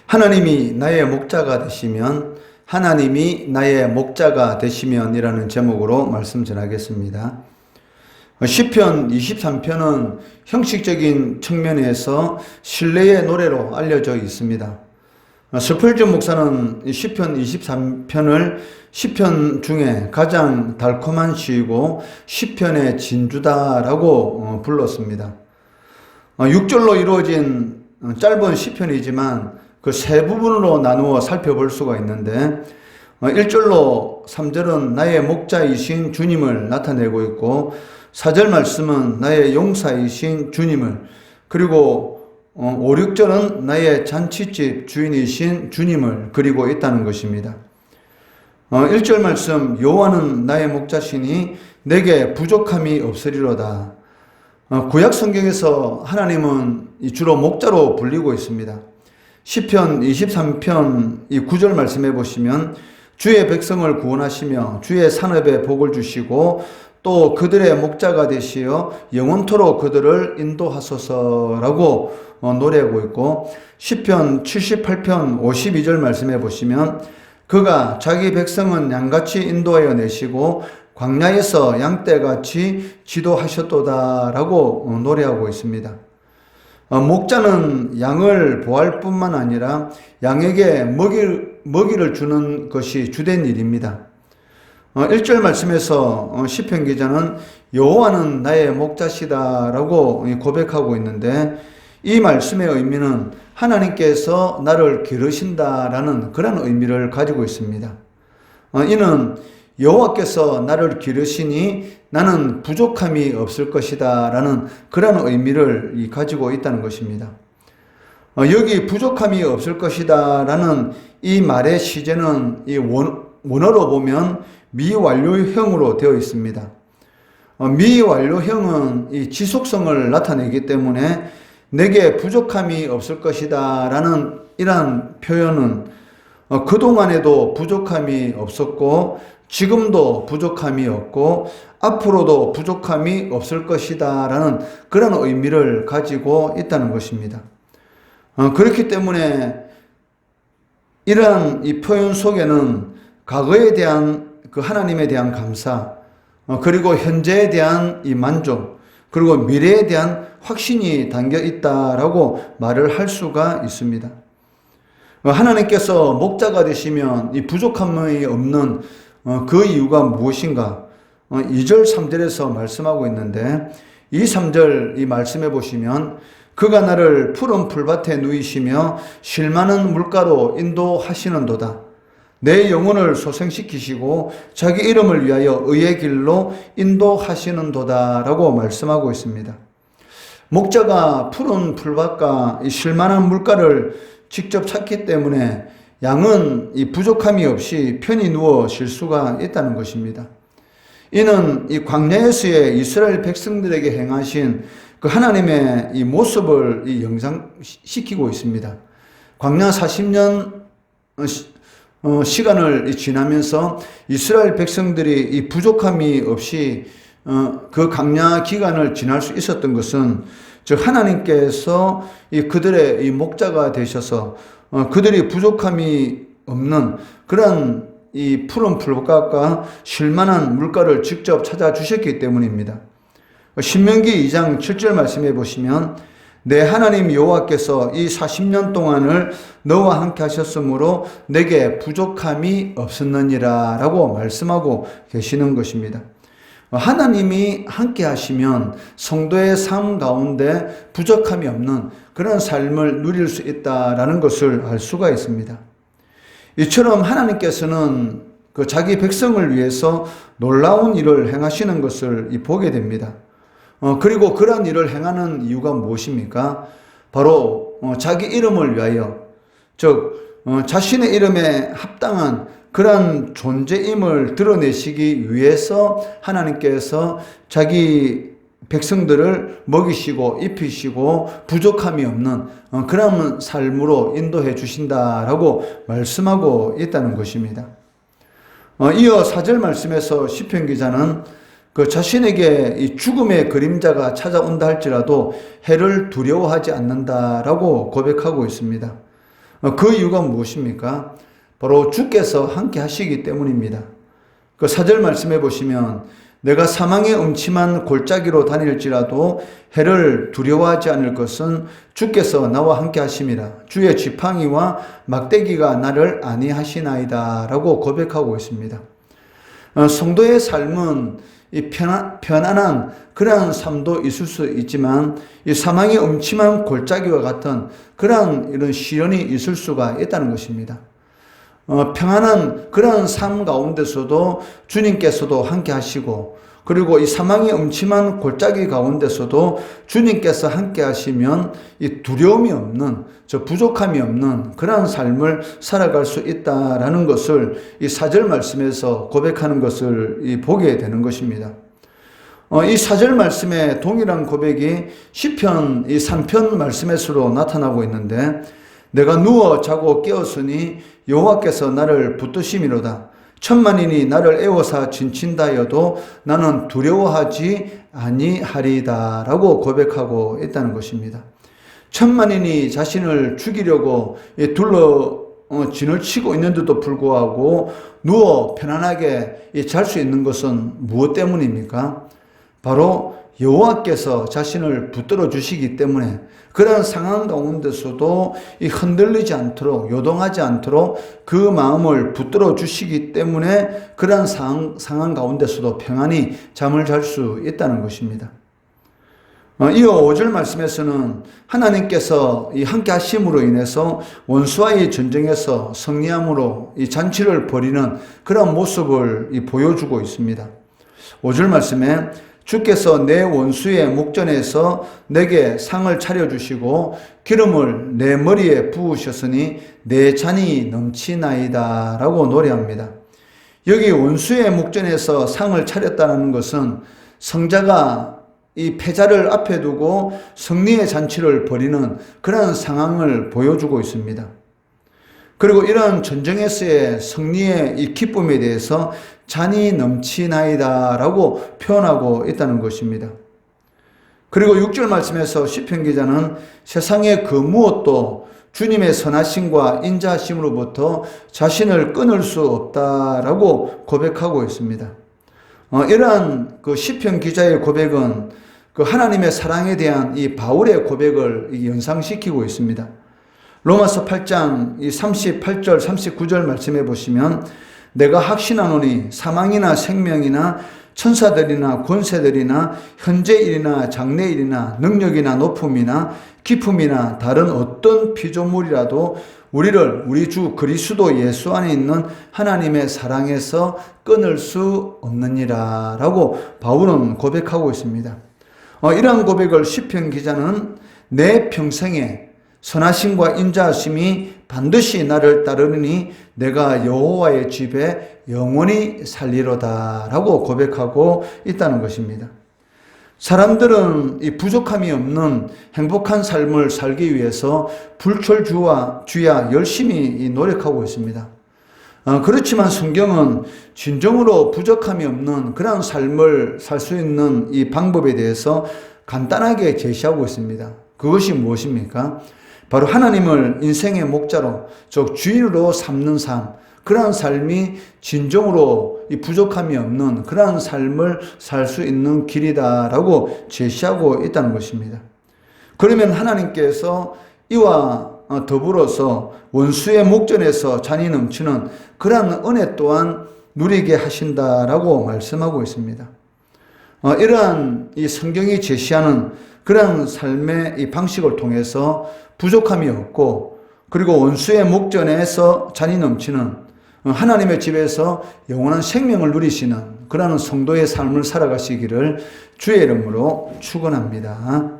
하나님이 나의 목자가 되시면, 하나님이 나의 목자가 되시면이라는 제목으로 말씀 전하겠습니다. 시편 23편은 형식적인 측면에서 신뢰의 노래로 알려져 있습니다. 스펄전 목사는 시편 23편을 시편 중에 가장 달콤한 시이고 시편의 진주다라고 불렀습니다. 6절로 이루어진 짧은 시편이지만 그 세 부분으로 나누어 살펴볼 수가 있는데, 1절로 3절은 나의 목자이신 주님을 나타내고 있고, 4절 말씀은 나의 용사이신 주님을, 그리고 5, 6절은 나의 잔치집 주인이신 주님을 그리고 있다는 것입니다. 1절 말씀, 여호와는 나의 목자시니 내게 부족함이 없으리로다. 구약 성경에서 하나님은 주로 목자로 불리고 있습니다. 시편 23편 이 9절 말씀해 보시면, 주의 백성을 구원하시며 주의 산업에 복을 주시고 또 그들의 목자가 되시어 영원토록 그들을 인도하소서라고 노래하고 있고, 시편 78편 52절 말씀해 보시면, 그가 자기 백성은 양같이 인도하여 내시고 광야에서 양떼같이 지도하셨도다라고 노래하고 있습니다. 목자는 양을 보호할 뿐만 아니라 양에게 먹이를 주는 것이 주된 일입니다. 1절 말씀에서 시편 기자는 여호와는 나의 목자시다라고 고백하고 있는데, 이 말씀의 의미는 하나님께서 나를 기르신다라는 그런 의미를 가지고 있습니다. 이는 여호와께서 나를 기르시니 나는 부족함이 없을 것이다 라는 그런 의미를 가지고 있다는 것입니다. 여기 부족함이 없을 것이다 라는 이 말의 시제는 이 원어로 보면 미완료형으로 되어 있습니다. 미완료형은 이 지속성을 나타내기 때문에 내게 부족함이 없을 것이다 라는 이러한 표현은 그동안에도 부족함이 없었고 지금도 부족함이 없고 앞으로도 부족함이 없을 것이다 라는 그런 의미를 가지고 있다는 것입니다. 그렇기 때문에 이러한 이 표현 속에는 과거에 대한 그 하나님에 대한 감사, 그리고 현재에 대한 이 만족, 그리고 미래에 대한 확신이 담겨 있다라고 말을 할 수가 있습니다. 하나님께서 목자가 되시면 이 부족함이 없는 그 이유가 무엇인가? 2절 3절에서 말씀하고 있는데, 이 3절 이 말씀해 보시면, 그가 나를 푸른 풀밭에 누이시며 쉴 많은 물가로 인도하시는도다. 내 영혼을 소생시키시고 자기 이름을 위하여 의의 길로 인도하시는도다 라고 말씀하고 있습니다. 목자가 푸른 풀밭과 쉴 만한 물가를 직접 찾기 때문에 양은 이 부족함이 없이 편히 누워 쉴 수가 있다는 것입니다. 이는 이 광야에서의 이스라엘 백성들에게 행하신 그 하나님의 이 모습을 이 연상시키고 있습니다. 광야 40년 시간을 지나면서 이스라엘 백성들이 이 부족함이 없이 그 광야 기간을 지날 수 있었던 것은, 즉 하나님께서 이 그들의 이 목자가 되셔서 그들이 부족함이 없는 그런 이 푸른 풀밭과 쉴만한 물가를 직접 찾아주셨기 때문입니다. 신명기 2장 7절 말씀해 보시면, 내 하나님 여호와께서 이 40년 동안을 너와 함께 하셨으므로 내게 부족함이 없었느니라 라고 말씀하고 계시는 것입니다. 하나님이 함께 하시면 성도의 삶 가운데 부족함이 없는 그런 삶을 누릴 수 있다라는 것을 알 수가 있습니다. 이처럼 하나님께서는 그 자기 백성을 위해서 놀라운 일을 행하시는 것을 보게 됩니다. 그리고 그러한 일을 행하는 이유가 무엇입니까? 바로 자기 이름을 위하여, 즉 자신의 이름에 합당한 그러한 존재임을 드러내시기 위해서 하나님께서 자기 백성들을 먹이시고 입히시고 부족함이 없는 그런 삶으로 인도해 주신다라고 말씀하고 있다는 것입니다. 이어 4절 말씀에서 시편 기자는 그 자신에게 이 죽음의 그림자가 찾아온다 할지라도 해를 두려워하지 않는다라고 고백하고 있습니다. 그 이유가 무엇입니까? 바로 주께서 함께 하시기 때문입니다. 그 4절 말씀해 보시면 내가 사망의 음침한 골짜기로 다닐지라도 해를 두려워하지 않을 것은 주께서 나와 함께 하심이라. 주의 지팡이와 막대기가 나를 안위하시나이다 라고 고백하고 있습니다. 성도의 삶은 이 편안한 그러한 삶도 있을 수 있지만 이 사망의 음침한 골짜기와 같은 그러한 이런 시련이 있을 수가 있다는 것입니다. 평안한 그런 삶 가운데서도 주님께서도 함께 하시고, 그리고 이 사망의 음침한 골짜기 가운데서도 주님께서 함께 하시면 이 두려움이 없는, 부족함이 없는 그러한 삶을 살아갈 수 있다라는 것을 이 4절 말씀에서 고백하는 것을 보게 되는 것입니다. 이 4절 말씀에 동일한 고백이 시편 이 3편 말씀에서도 나타나고 있는데, 내가 누워 자고 깨었으니 여호와께서 나를 붙드심이로다. 천만인이 나를 애워사 진친다여도 나는 두려워하지 아니하리다 라고 고백하고 있다는 것입니다. 천만인이 자신을 죽이려고 진을 치고 있는데도 불구하고 누워 편안하게 잘 수 있는 것은 무엇 때문입니까? 바로 여호와께서 자신을 붙들어 주시기 때문에, 그런 상황 가운데서도 흔들리지 않도록, 요동하지 않도록 그 마음을 붙들어 주시기 때문에 그런 상황 가운데서도 평안히 잠을 잘 수 있다는 것입니다. 이어 5절 말씀에서는 하나님께서 이 함께 하심으로 인해서 원수와의 전쟁에서 승리함으로 이 잔치를 벌이는 그런 모습을 보여주고 있습니다. 5절 말씀에 주께서 내 원수의 목전에서 내게 상을 차려주시고 기름을 내 머리에 부으셨으니 내 잔이 넘치나이다 라고 노래합니다. 여기 원수의 목전에서 상을 차렸다는 것은 성자가 이 패자를 앞에 두고 승리의 잔치를 벌이는 그런 상황을 보여주고 있습니다. 그리고 이런 전쟁에서의 승리의 이 기쁨에 대해서 잔이 넘치나이다 라고 표현하고 있다는 것입니다. 그리고 6절 말씀에서 시편 기자는 세상의 그 무엇도 주님의 선하심과 인자하심으로부터 자신을 끊을 수 없다라고 고백하고 있습니다. 이러한 그 시편 기자의 고백은 그 하나님의 사랑에 대한 이 바울의 고백을 연상시키고 있습니다. 로마서 8장 38절 39절 말씀해 보시면 내가 확신하노니 사망이나 생명이나 천사들이나 권세들이나 현재일이나 장래일이나 능력이나 높음이나 깊음이나 다른 어떤 피조물이라도 우리를 우리 주 그리스도 예수 안에 있는 하나님의 사랑에서 끊을 수 없느니라 라고 바울은 고백하고 있습니다. 이러한 고백을 시편 기자는 내 평생에 선하심과 인자하심이 반드시 나를 따르니 내가 여호와의 집에 영원히 살리로다 라고 고백하고 있다는 것입니다. 사람들은 이 부족함이 없는 행복한 삶을 살기 위해서 불철주야 열심히 노력하고 있습니다. 그렇지만 성경은 진정으로 부족함이 없는 그런 삶을 살 수 있는 이 방법에 대해서 간단하게 제시하고 있습니다. 그것이 무엇입니까? 바로 하나님을 인생의 목자로, 즉 주인으로 삼는 삶, 그러한 삶이 진정으로 이 부족함이 없는 그러한 삶을 살 수 있는 길이다라고 제시하고 있다는 것입니다. 그러면 하나님께서 이와 더불어서 원수의 목전에서 잔이 넘치는 그러한 은혜 또한 누리게 하신다라고 말씀하고 있습니다. 이러한 이 성경이 제시하는 그러한 삶의 이 방식을 통해서 부족함이 없고, 그리고 원수의 목전에서 잔이 넘치는 하나님의 집에서 영원한 생명을 누리시는 그러한 성도의 삶을 살아가시기를 주의 이름으로 축원합니다.